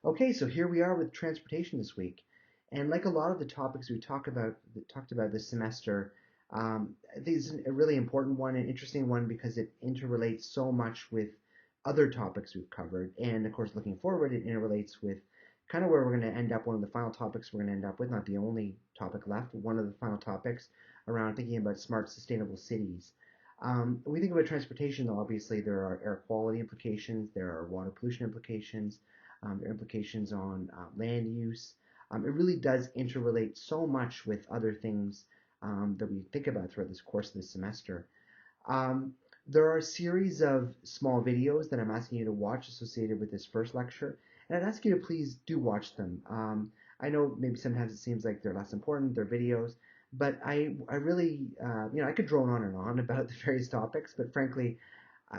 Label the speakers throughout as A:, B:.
A: Okay, so here we are with transportation this week, and like a lot of the topics we talked about this semester, I think it's a really important one and interesting one because it interrelates so much with other topics we've covered, and of course, looking forward, it interrelates with kind of where we're going to end up. One of the final topics we're going to end up with, not the only topic left, one of the final topics around thinking about smart, sustainable cities. When we think about transportation, though, obviously there are air quality implications, there are water pollution implications, their implications on land use. It really does interrelate so much with other things that we think about throughout this course of this semester. Um, there are a series of small videos that I'm asking you to watch associated with this first lecture, and I'd ask you to please do watch them. I know maybe sometimes it seems like they're less important, they're videos, but I really, I could drone on and on about the various topics, but frankly,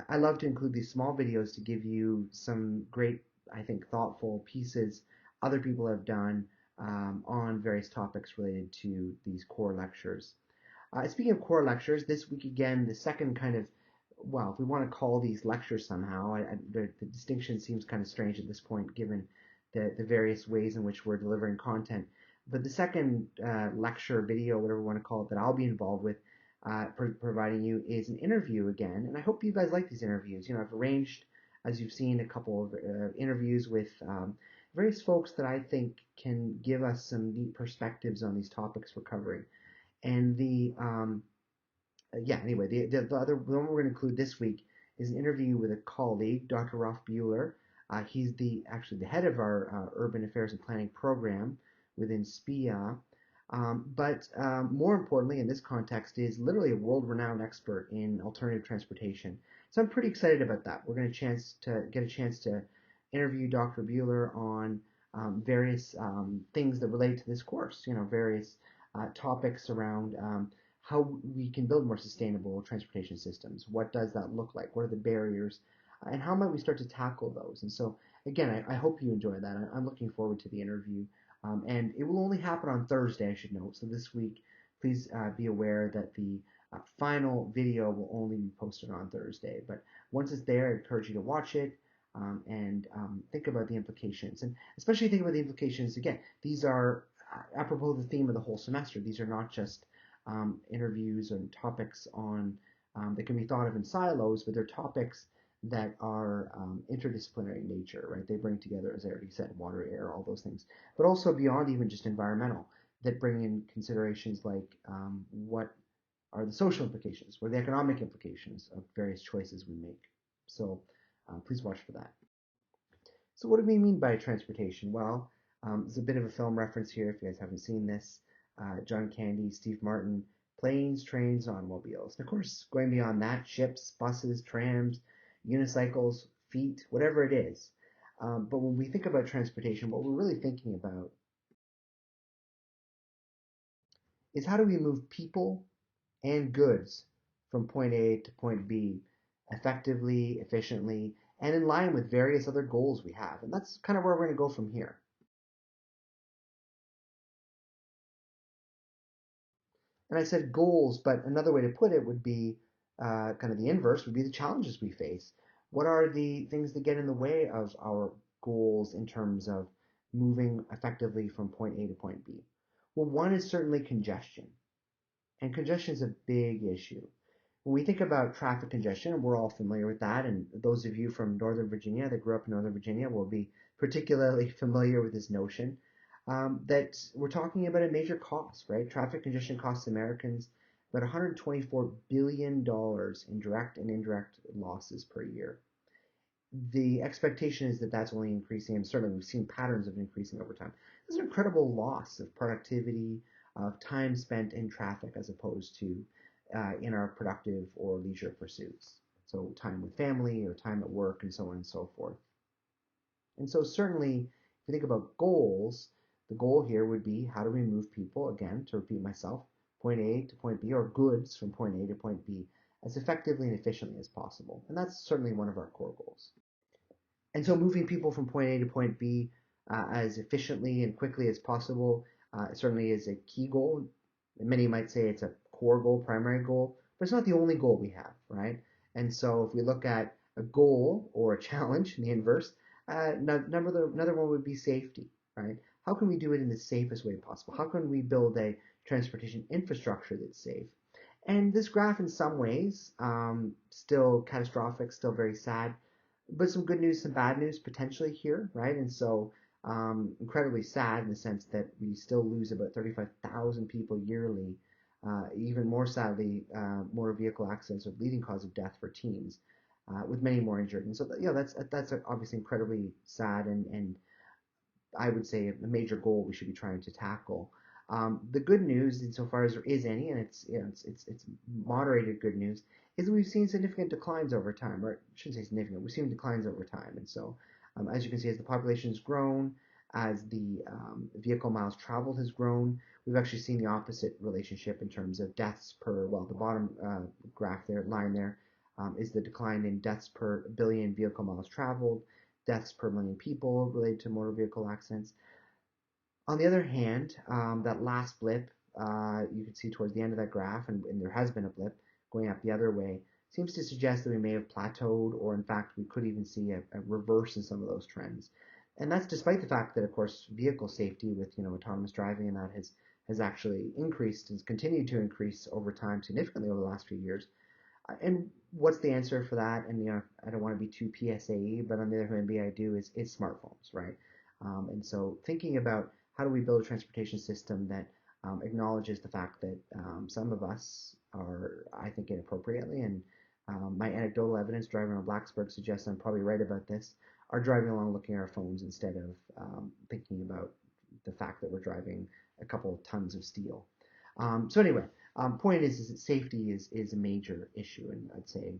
A: I love to include these small videos to give you some great, I think, thoughtful pieces other people have done on various topics related to these core lectures. Speaking of core lectures, this week again, the second kind of, well, if we want to call these lectures somehow, the distinction seems kind of strange at this point given the various ways in which we're delivering content. But the second lecture, video, whatever we want to call it, that I'll be involved with providing you is an interview again. And I hope you guys like these interviews. I've arranged, as you've seen, a couple of interviews with various folks that I think can give us some neat perspectives on these topics we're covering. And anyway, the one we're going to include this week is an interview with a colleague, Dr. Rolf Bueller. He's actually the head of our urban affairs and planning program within SPIA. But more importantly, in this context, is literally a world-renowned expert in alternative transportation. So I'm pretty excited about that. We're going to get a chance to interview Dr. Bueller on various things that relate to this course. Various topics around how we can build more sustainable transportation systems. What does that look like? What are the barriers? And how might we start to tackle those? And so, again, I hope you enjoy that. I'm looking forward to the interview. And it will only happen on Thursday, I should note. So this week, please be aware that the final video will only be posted on Thursday. But once it's there, I encourage you to watch it and think about the implications. And especially think about the implications. Again, these are apropos of the theme of the whole semester. These are not just interviews and topics on that can be thought of in silos, but they're topics that are interdisciplinary in nature, right? They bring together, as I already said, water, air, all those things, but also beyond even just environmental, that bring in considerations like what are the social implications, what are the economic implications of various choices we make. So please watch for that. So what do we mean by transportation? Well, there's a bit of a film reference here if you guys haven't seen this. John Candy, Steve Martin, planes, trains, automobiles. And of course, going beyond that, ships, buses, trams, unicycles, feet, whatever it is. But when we think about transportation, what we're really thinking about is how do we move people and goods from point A to point B effectively, efficiently, and in line with various other goals we have. And that's kind of where we're going to go from here. And I said goals, but another way to put it would be kind of the inverse would be the challenges we face. What are the things that get in the way of our goals in terms of moving effectively from point A to point B? Well, one is certainly congestion. And congestion is a big issue. When we think about traffic congestion, we're all familiar with that, and those of you from Northern Virginia that grew up in Northern Virginia will be particularly familiar with this notion that we're talking about a major cost, right? Traffic congestion costs Americans about $124 billion in direct and indirect losses per year. The expectation is that that's only increasing, and certainly we've seen patterns of increasing over time. There's an incredible loss of productivity, of time spent in traffic as opposed to in our productive or leisure pursuits. So time with family or time at work and so on and so forth. And so certainly, if you think about goals, the goal here would be how do we move people, again, to repeat myself, point A to point B, or goods from point A to point B, as effectively and efficiently as possible. And that's certainly one of our core goals. And so moving people from point A to point B as efficiently and quickly as possible certainly is a key goal. Many might say it's a core goal, primary goal, but it's not the only goal we have, right? And so if we look at a goal or a challenge, the inverse, Another one would be safety, right? How can we do it in the safest way possible? How can we build a transportation infrastructure that's safe? And this graph, in some ways, still catastrophic, still very sad, but some good news, some bad news potentially here, right? And so, incredibly sad in the sense that we still lose about 35,000 people yearly. Even more sadly, motor vehicle accidents are the leading cause of death for teens, with many more injured. And so, that's obviously incredibly sad and I would say a major goal we should be trying to tackle. The good news, insofar as there is any, and it's moderated good news, is that we've seen significant declines over time. Or I shouldn't say significant. We've seen declines over time, and so as you can see, as the population has grown, as the vehicle miles traveled has grown, we've actually seen the opposite relationship in terms of deaths per. Well, the bottom graph there, line there, is the decline in deaths per billion vehicle miles traveled, deaths per million people related to motor vehicle accidents. On the other hand, that last blip, you can see towards the end of that graph, and there has been a blip going up the other way, seems to suggest that we may have plateaued, or in fact, we could even see a reverse in some of those trends. And that's despite the fact that, of course, vehicle safety with autonomous driving and that has actually increased, has continued to increase over time significantly over the last few years. And what's the answer for that? And I don't want to be too PSAE, but on the other hand, maybe I do is smartphones, right? And so thinking about how do we build a transportation system that acknowledges the fact that some of us are, I think, inappropriately, and my anecdotal evidence driving around Blacksburg suggests I'm probably right about this, are driving along looking at our phones instead of thinking about the fact that we're driving a couple of tons of steel. So anyway, point is that safety is a major issue, and I'd say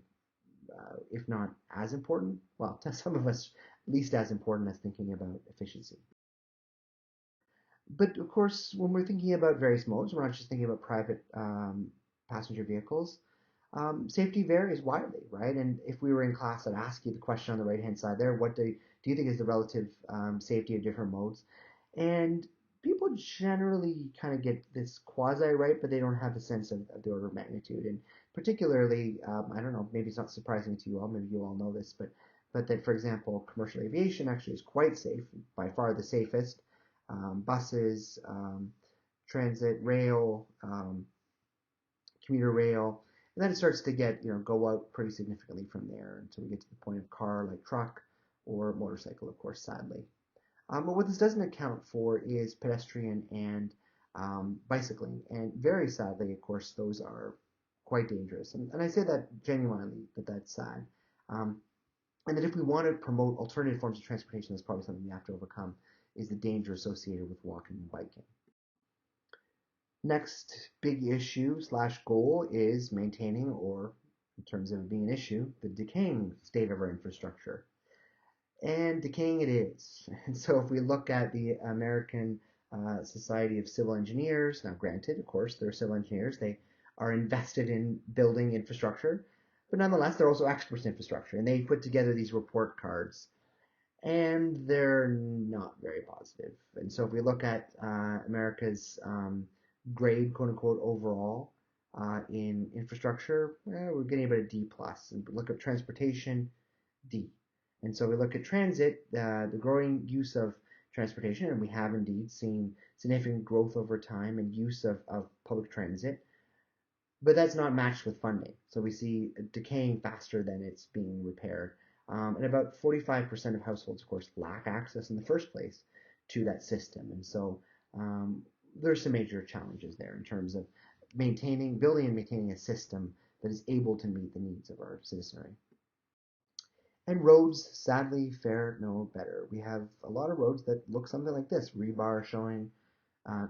A: if not as important, well, to some of us, at least as important as thinking about efficiency. But of course, when we're thinking about various modes, we're not just thinking about private passenger vehicles. Safety varies widely, right? And if we were in class, I'd ask you the question on the right-hand side there: what do you think is the relative safety of different modes? And people generally kind of get this quasi right, but they don't have a sense of the order of magnitude. And particularly, I don't know, maybe it's not surprising to you all, maybe you all know this, but that, for example, commercial aviation actually is quite safe, by far the safest. Buses, transit, rail, commuter rail, and then it starts to go out pretty significantly from there until we get to the point of car like truck or motorcycle, of course, sadly. But what this doesn't account for is pedestrian and bicycling, and very sadly, of course, those are quite dangerous. And I say that genuinely, that's sad. Um, and that if we want to promote alternative forms of transportation, that's probably something we have to overcome, is the danger associated with walking and biking. Next big issue slash goal is maintaining, or in terms of being an issue, the decaying state of our infrastructure. And decaying it is. And so if we look at the American Society of Civil Engineers, now granted, of course, they're civil engineers, they are invested in building infrastructure, but nonetheless, they're also experts in infrastructure, and they put together these report cards, and they're not very positive. And so if we look at America's grade, quote unquote, overall in infrastructure, we're getting about a D plus. And look at transportation, D. And so we look at transit, the growing use of transportation, and we have indeed seen significant growth over time and use of public transit, but that's not matched with funding. So we see it decaying faster than it's being repaired. And about 45% of households, of course, lack access in the first place to that system. And so there's some major challenges there in terms of building and maintaining a system that is able to meet the needs of our citizenry. And roads, sadly, fare no better. We have a lot of roads that look something like this: rebar showing,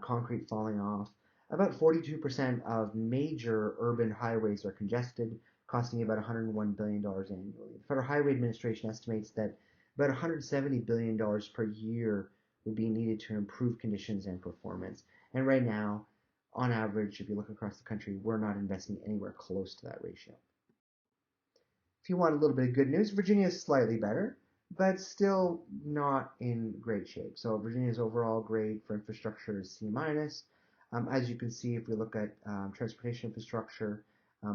A: concrete falling off. About 42% of major urban highways are congested, costing about $101 billion annually. The Federal Highway Administration estimates that about $170 billion per year would be needed to improve conditions and performance. And right now, on average, if you look across the country, we're not investing anywhere close to that ratio. If you want a little bit of good news, Virginia is slightly better, but still not in great shape. So Virginia's overall grade for infrastructure is C minus. As you can see, if we look at transportation infrastructure,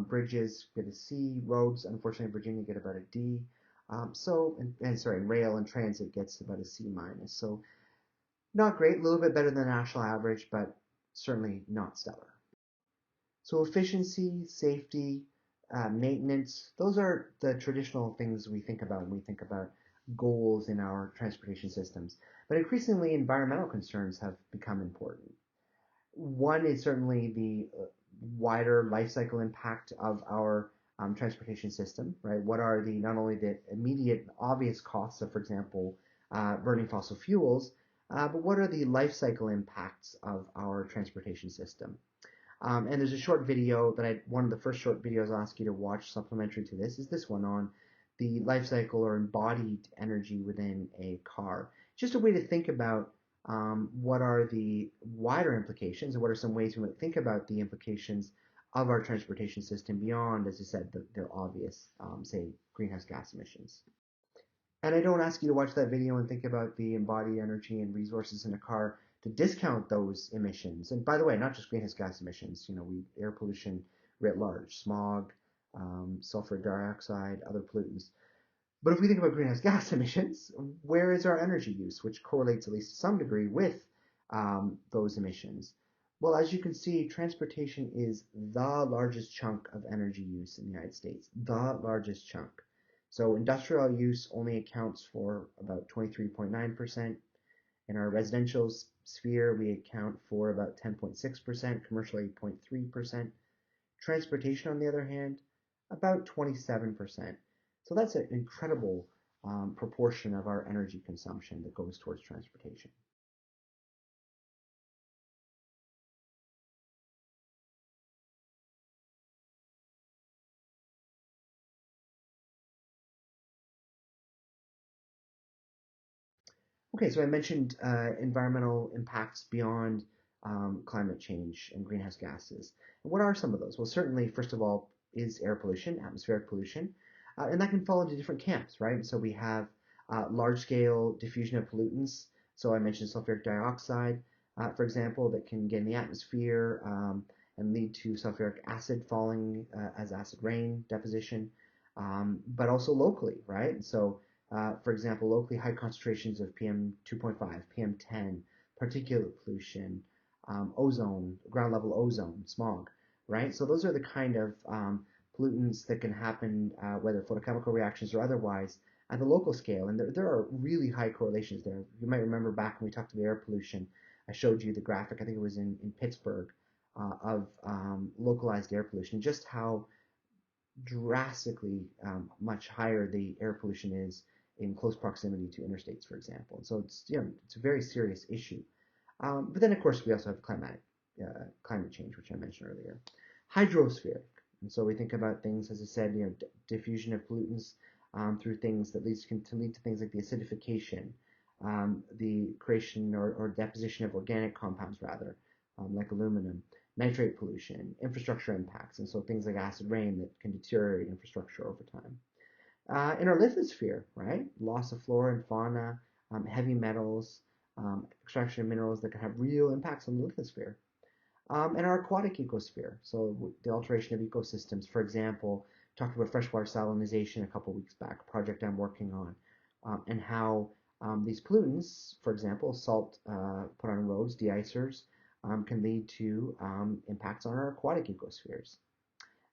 A: bridges get a C, roads, unfortunately, Virginia get about a D. And rail and transit gets about a C minus. So not great, a little bit better than the national average, but certainly not stellar. So efficiency, safety, maintenance, those are the traditional things we think about when we think about goals in our transportation systems. But increasingly, environmental concerns have become important. One is certainly the wider life cycle impact of our transportation system, right? What are the not only the immediate obvious costs of, for example, burning fossil fuels, but what are the life cycle impacts of our transportation system? And there's a short video one of the first short videos I'll ask you to watch supplementary to this is this one on the life cycle or embodied energy within a car. Just a way to think about what are the wider implications and what are some ways we might think about the implications of our transportation system beyond, as I said, the obvious, say, greenhouse gas emissions. And I don't ask you to watch that video and think about the embodied energy and resources in a car to discount those emissions. And by the way, not just greenhouse gas emissions, air pollution writ large, smog, sulfur dioxide, other pollutants. But if we think about greenhouse gas emissions, where is our energy use, which correlates at least to some degree with those emissions? Well, as you can see, transportation is the largest chunk of energy use in the United States, the largest chunk. So industrial use only accounts for about 23.9%. In our residential sphere, we account for about 10.6%, commercial 8.3%. Transportation, on the other hand, about 27%. So that's an incredible proportion of our energy consumption that goes towards transportation. Okay, so I mentioned environmental impacts beyond climate change and greenhouse gases. And what are some of those? Well, certainly, first of all, is air pollution, atmospheric pollution, and that can fall into different camps, right? So we have large-scale diffusion of pollutants. So I mentioned sulfuric dioxide, for example, that can get in the atmosphere and lead to sulfuric acid falling as acid rain deposition, but also locally, right? So for example, locally high concentrations of PM2.5, PM10, particulate pollution, ozone, ground level ozone, smog, right? So those are the kind of pollutants that can happen, whether photochemical reactions or otherwise, at the local scale. And there are really high correlations there. You might remember back when we talked about air pollution, I showed you the graphic, I think it was in Pittsburgh, of localized air pollution, just how drastically much higher the air pollution is in close proximity to interstates, for example. And so it's a very serious issue. But then, of course, we also have climate change, which I mentioned earlier. Hydrospheric. And so we think about things, as I said, diffusion of pollutants through things that can lead to things like the acidification, the creation or deposition of organic compounds, rather, like aluminum, nitrate pollution, infrastructure impacts, and so things like acid rain that can deteriorate infrastructure over time. In our lithosphere, right, loss of flora and fauna, heavy metals, extraction of minerals that can have real impacts on the lithosphere. And our aquatic ecosphere, so the alteration of ecosystems. For example, talked about freshwater salinization a couple weeks back, a project I'm working on, and how these pollutants, for example, salt put on roads, de-icers, can lead to impacts on our aquatic ecospheres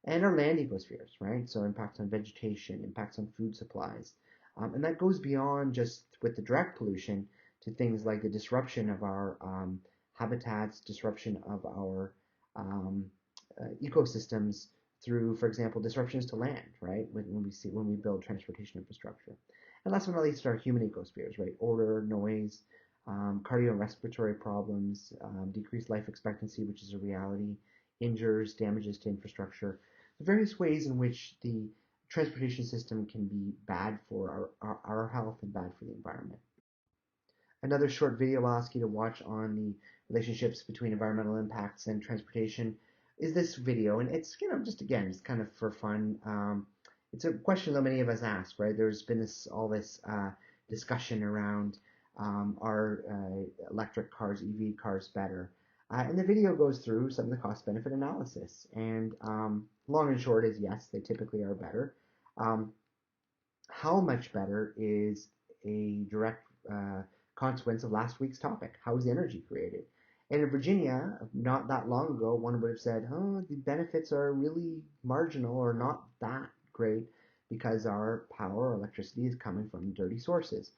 A: and our land ecospheres, right? So impacts on vegetation, impacts on food supplies. And that goes beyond just with the direct pollution to things like the disruption of our habitats, disruption of our ecosystems through, for example, disruptions to land, right? When we build transportation infrastructure. And last but not least, our human ecospheres, right? Odor, noise, cardiorespiratory problems, decreased life expectancy, which is a reality, injures, damages to infrastructure, the various ways in which the transportation system can be bad for our health and bad for the environment. Another short video I'll ask you to watch on the relationships between environmental impacts and transportation is this video, and it's just again, it's kind of for fun. It's a question that many of us ask, right? There's been all this discussion around are electric cars, EV cars better? And the video goes through some of the cost-benefit analysis, and long and short is yes, they typically are better. How much better is a direct consequence of last week's topic. How is energy created? And in Virginia, not that long ago, one would have said, oh, the benefits are really marginal or not that great because our power or electricity is coming from dirty sources.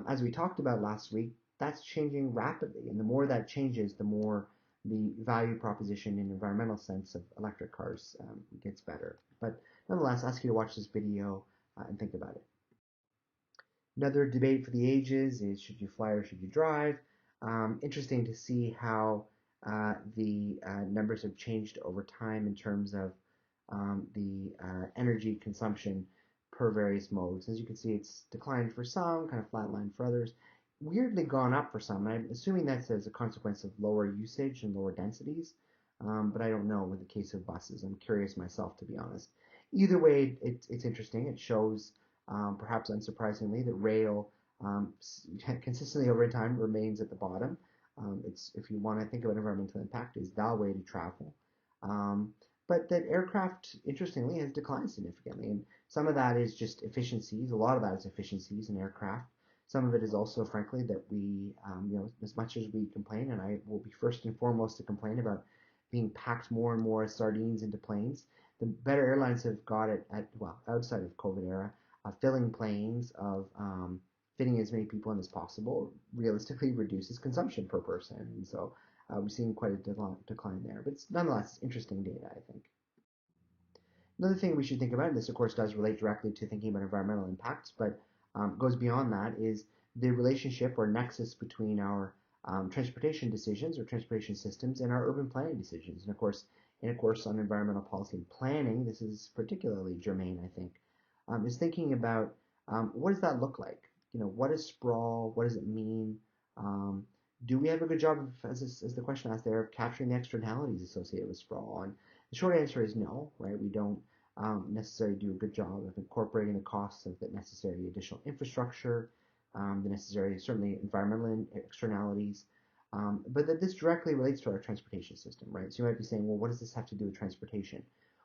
A: As we talked about last week, that's changing rapidly. And the more that changes, the more the value proposition in environmental sense of electric cars gets better. But nonetheless, I ask you to watch this video and think about it. Another debate for the ages is should you fly or should you drive? Interesting to see how the numbers have changed over time in terms of the energy consumption per various modes. As you can see, it's declined for some, kind of flatlined for others, weirdly gone up for some. I'm assuming that's as a consequence of lower usage and lower densities, but I don't know with the case of buses. I'm curious myself, to be honest. Either way, it's interesting. It shows perhaps unsurprisingly, that rail consistently over time remains at the bottom. It's if you want to think about environmental impact, is the way to travel. Um, but that aircraft, interestingly, has declined significantly, and some of that is just efficiencies. A lot of that is efficiencies in aircraft. Some of it is also, frankly, that we, as much as we complain, and I will be first and foremost to complain about being packed more and more sardines into planes, the better airlines have got it at, well, outside of COVID era, filling planes, of fitting as many people in as possible, realistically reduces consumption per person. And so we've seen quite a decline there. But it's nonetheless interesting data, I think. Another thing we should think about, and this of course does relate directly to thinking about environmental impacts, but goes beyond that, is the relationship or nexus between our transportation decisions or transportation systems and our urban planning decisions. And of course, in a course on environmental policy and planning, this is particularly germane, I think, is thinking about what does that look like? What is sprawl? What does it mean? Um, do we have a good job of, as the question asked there, of capturing the externalities associated with sprawl? And the short answer is no, right? We don't necessarily do a good job of incorporating the costs of the necessary additional infrastructure, the necessary, certainly, environmental externalities. But that this directly relates to our transportation system, right? So you might be saying, well, what does this have to do with transportation?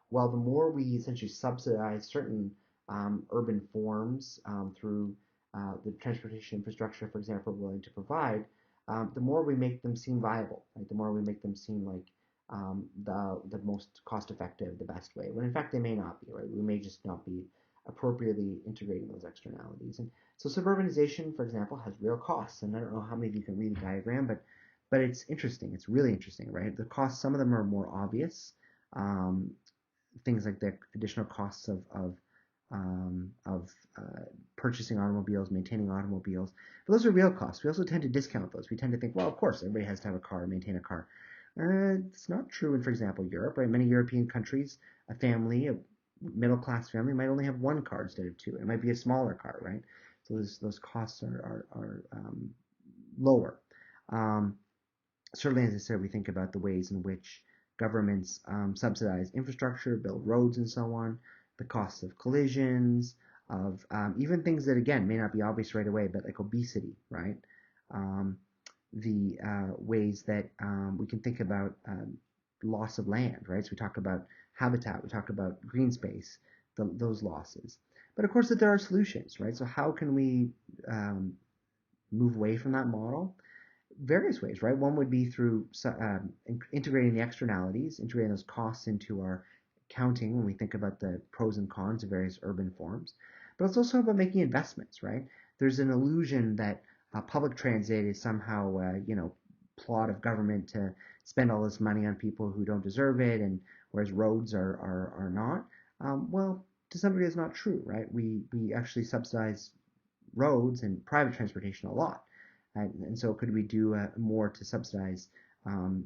A: Well, the more we essentially subsidize certain urban forms through the transportation infrastructure, for example, we're willing to provide, the more we make them seem viable, right? The more we make them seem like the most cost effective, the best way, when in fact they may not be, right? We may just not be appropriately integrating those externalities. And so suburbanization, for example, has real costs. And I don't know how many of you can read the diagram, but it's interesting. It's really interesting, right? The costs, some of them are more obvious. Um, Things like the additional costs of purchasing automobiles, maintaining automobiles. But those are real costs. We also tend to discount those. We tend to think, well, of course, everybody has to have a car, maintain a car. It's not true in, for example, Europe, right? Many European countries, a family, a middle class family, might only have one car instead of two. It might be a smaller car, right? So those costs are lower. Um, Certainly, as I said, we think about the ways in which governments subsidize infrastructure, build roads, and so on, the costs of collisions, of even things that, again, may not be obvious right away, but like obesity, right? Um, the ways that we can think about loss of land, right? So we talk about habitat, we talk about green space, those losses. But of course, that there are solutions, right? So how can we move away from that model? Various ways, right? One would be through integrating the externalities, integrating those costs into our accounting when we think about the pros and cons of various urban forms. But it's also about making investments, right? There's an illusion that public transit is somehow, plot of government to spend all this money on people who don't deserve it, and whereas roads are not. Well, to some degree, it's not true, right? We actually subsidize roads and private transportation a lot. And so could we do more to subsidize,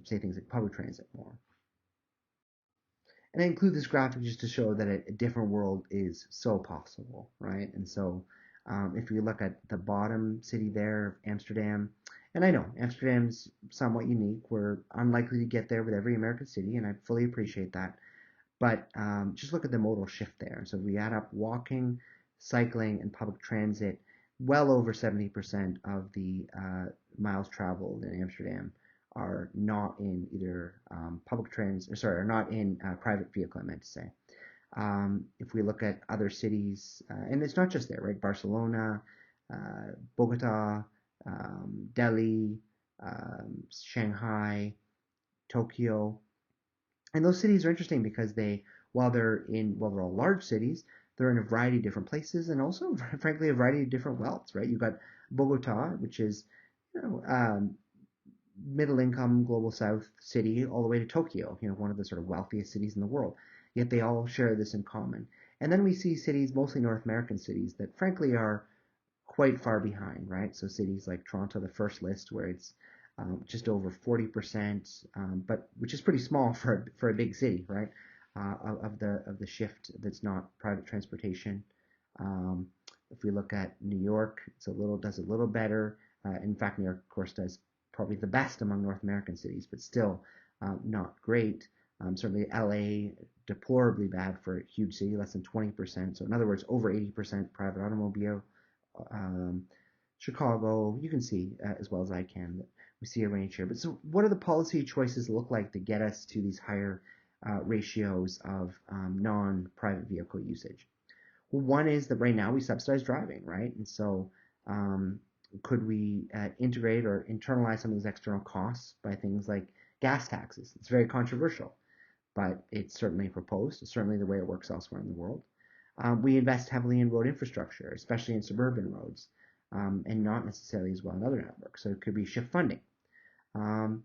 A: say, things like public transit more? And I include this graphic just to show that a different world is so possible, right? And so if you look at the bottom city there, Amsterdam, and I know Amsterdam's somewhat unique. We're unlikely to get there with every American city, and I fully appreciate that. But just look at the modal shift there. So if we add up walking, cycling, and public transit, well over 70% of the miles traveled in Amsterdam are not in either public trans, or sorry, are not in private vehicle, I meant to say. If we look at other cities, and it's not just there, right? Barcelona, Bogota, Delhi, Shanghai, Tokyo, and those cities are interesting because while they're all large cities, they're in a variety of different places and also, frankly, a variety of different wealths, right? You've got Bogota, which is, you know, middle income global south city, all the way to Tokyo, one of the sort of wealthiest cities in the world. Yet they all share this in common. And then we see cities, mostly North American cities, that frankly are quite far behind, right? So cities like Toronto, the first list, where it's just over 40%, but which is pretty small for a big city, right? Of the shift that's not private transportation. Um, if we look at New York, does a little better. In fact, New York, of course, does probably the best among North American cities, but still not great. Certainly, LA deplorably bad for a huge city, less than 20%. So in other words, over 80% private automobile. Um, Chicago, you can see as well as I can that we see a range here. But so, what do the policy choices look like to get us to these higher ratios of non-private vehicle usage? Well, one is that right now we subsidize driving, right? And so, um, could we integrate or internalize some of those external costs by things like gas taxes? It's very controversial, but it's certainly proposed. It's certainly the way it works elsewhere in the world. We invest heavily in road infrastructure, especially in suburban roads, and not necessarily as well in other networks. So it could be shift funding. Um,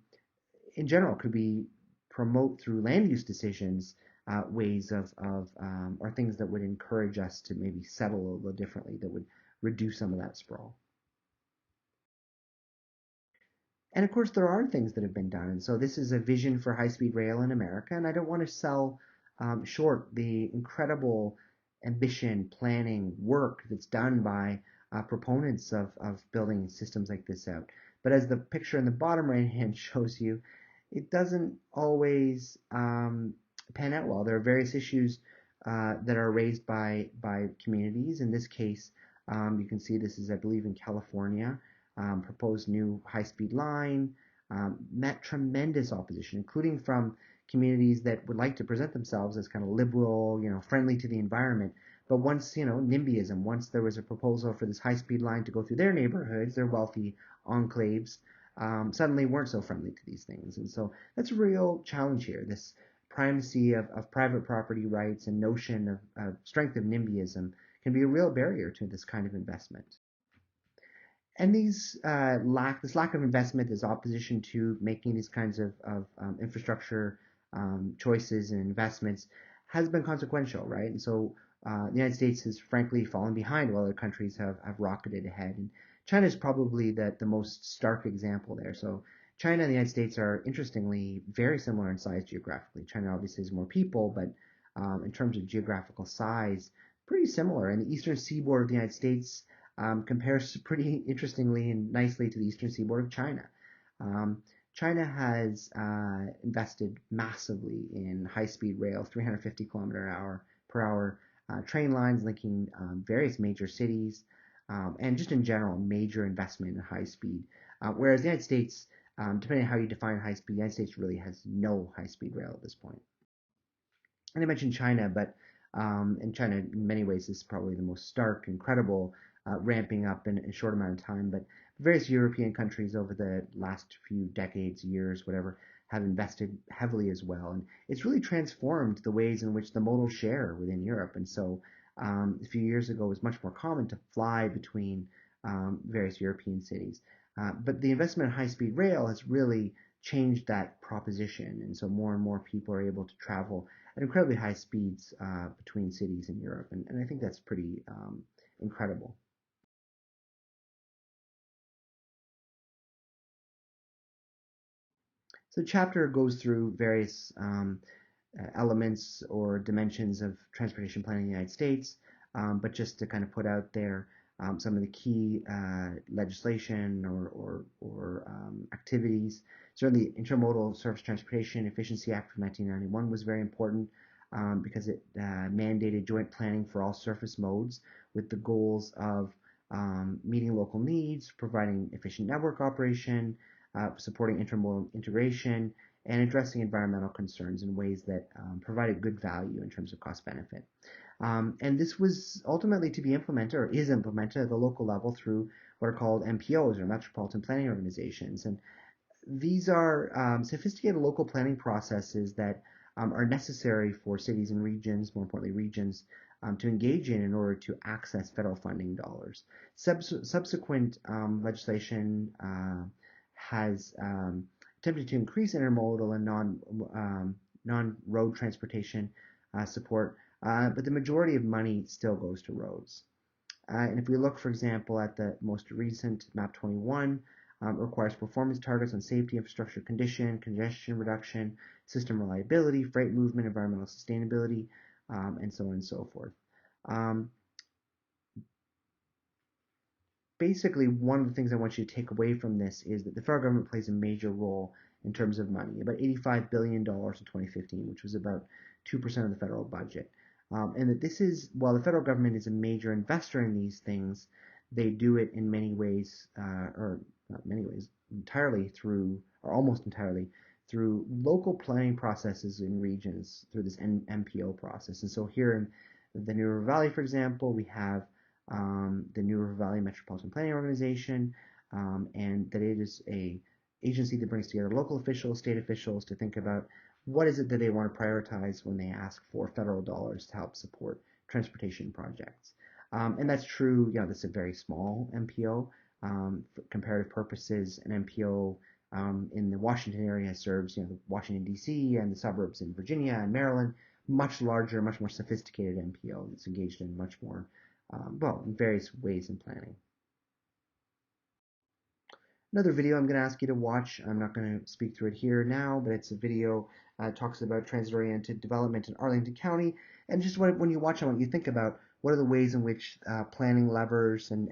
A: in general, could be promote through land use decisions ways or things that would encourage us to maybe settle a little differently that would reduce some of that sprawl. And of course, there are things that have been done. And so this is a vision for high-speed rail in America. And I don't want to sell short the incredible ambition, planning, work that's done by proponents of building systems like this out. But as the picture in the bottom right hand shows you, it doesn't always pan out well. There are various issues that are raised by communities. In this case, you can see this is, I believe, in California. Proposed new high-speed line, met tremendous opposition, including from communities that would like to present themselves as kind of liberal, friendly to the environment. But once, NIMBYism, once there was a proposal for this high-speed line to go through their neighborhoods, their wealthy enclaves, suddenly weren't so friendly to these things. And so that's a real challenge here. This primacy of private property rights and notion of strength of NIMBYism can be a real barrier to this kind of investment. And this lack of investment, this opposition to making these kinds of infrastructure choices and investments has been consequential, right? And so the United States has frankly fallen behind while other countries have rocketed ahead. And China is probably the most stark example there. So China and the United States are interestingly very similar in size geographically. China obviously has more people, but in terms of geographical size, pretty similar. And the eastern seaboard of the United States compares pretty interestingly and nicely to the eastern seaboard of China. Um, China has invested massively in high-speed rail, 350 kilometer hour per hour train lines linking various major cities, and just in general, major investment in high speed. Whereas the United States, depending on how you define high speed, the United States really has no high-speed rail at this point. And I mentioned China, but in China, in many ways, is probably the most stark, incredible, ramping up in a short amount of time. But various European countries over the last few decades, years, whatever, have invested heavily as well. And it's really transformed the ways in which the modal share within Europe. And so a few years ago, it was much more common to fly between various European cities. But the investment in high-speed rail has really changed that proposition. And so more and more people are able to travel at incredibly high speeds between cities in Europe. And I think that's pretty incredible. So the chapter goes through various elements or dimensions of transportation planning in the United States, but just to kind of put out there some of the key legislation or activities. Certainly, the Intermodal Surface Transportation Efficiency Act of 1991 was very important because it mandated joint planning for all surface modes with the goals of meeting local needs, providing efficient network operation, supporting intermodal integration, and addressing environmental concerns in ways that provided good value in terms of cost benefit. And this was ultimately to be implemented, or is implemented at the local level through what are called MPOs, or Metropolitan Planning Organizations. And these are sophisticated local planning processes that are necessary for cities and regions, more importantly regions, to engage in order to access federal funding dollars. Subsequent legislation has attempted to increase intermodal and non-road transportation support, but the majority of money still goes to roads. And if we look, for example, at the most recent MAP 21, requires performance targets on safety, infrastructure condition, congestion reduction, system reliability, freight movement, environmental sustainability, and so on and so forth. Um, Basically, one of the things I want you to take away from this is that the federal government plays a major role in terms of money, about $85 billion in 2015, which was about 2% of the federal budget. And that this is, while the federal government is a major investor in these things, they do it in many ways, or not many ways, entirely through, or almost entirely, through local planning processes in regions through this MPO process. And so here in the New River Valley, for example, we have the New River Valley Metropolitan Planning Organization, and that it is a agency that brings together local officials, state officials to think about what is it that they want to prioritize when they ask for federal dollars to help support transportation projects. And that's true, this is a very small MPO. For comparative purposes, an MPO in the Washington area serves, Washington, D.C. and the suburbs in Virginia and Maryland. Much larger, much more sophisticated MPO that's engaged in much more in various ways in planning. Another video I'm going to ask you to watch, I'm not going to speak through it here now, but it's a video talks about transit-oriented development in Arlington County. And just when you watch it, I want you to think about what are the ways in which planning levers and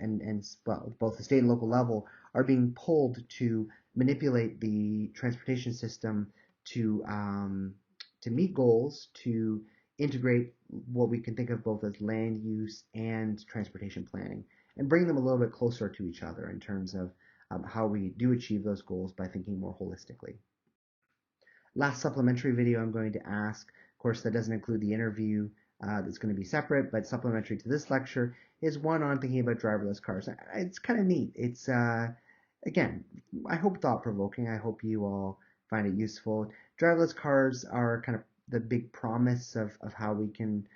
A: both the state and local level are being pulled to manipulate the transportation system to meet goals, to integrate what we can think of both as land use and transportation planning, and bring them a little bit closer to each other in terms of how we do achieve those goals by thinking more holistically. Last supplementary video I'm going to ask, of course that doesn't include the interview that's going to be separate, but supplementary to this lecture, is one on thinking about driverless cars. It's kind of neat. It's, again, I hope thought-provoking. I hope you all find it useful. Driverless cars are kind of the big promise of how we can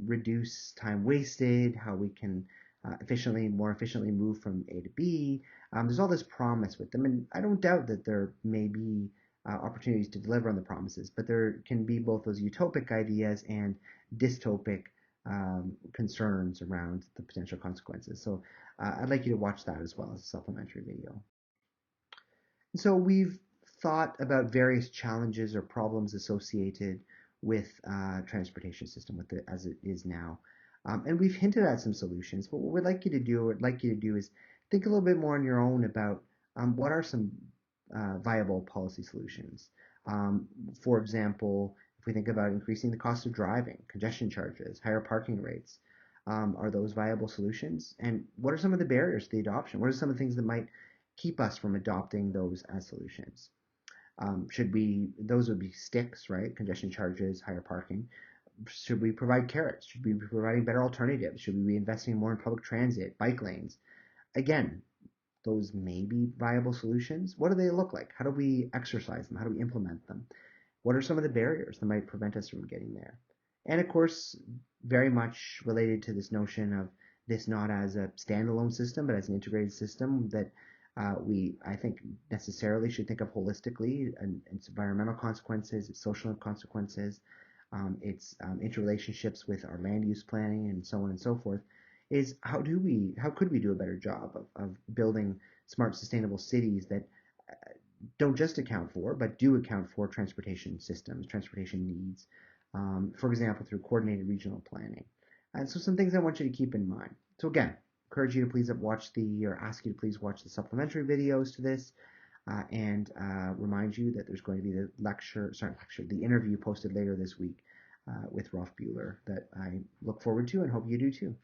A: reduce time wasted, how we can more efficiently move from A to B. There's all this promise with them, and I don't doubt that there may be opportunities to deliver on the promises, but there can be both those utopic ideas and dystopic concerns around the potential consequences. So I'd like you to watch that as well as a supplementary video. And so we've thought about various challenges or problems associated with transportation system as it is now. And we've hinted at some solutions, but what we'd like you to do is think a little bit more on your own about what are some viable policy solutions. For example, if we think about increasing the cost of driving, congestion charges, higher parking rates, are those viable solutions? And what are some of the barriers to the adoption? What are some of the things that might keep us from adopting those as solutions? Those would be sticks, right? Congestion charges, higher parking. Should we provide carrots? Should we be providing better alternatives? Should we be investing more in public transit, bike lanes? Again, those may be viable solutions. What do they look like? How do we exercise them? How do we implement them? What are some of the barriers that might prevent us from getting there? And of course, very much related to this notion of this not as a standalone system, but as an integrated system that I think, necessarily should think of holistically, and its environmental consequences, its social consequences, its interrelationships with our land use planning, and so on and so forth, is how could we do a better job of building smart, sustainable cities that don't just account for, but do account for transportation systems, transportation needs, for example, through coordinated regional planning. And so some things I want you to keep in mind. So again, encourage you to please ask you to please watch the supplementary videos to this, and remind you that there's going to be the interview posted later this week with Rolf Buehler that I look forward to and hope you do too.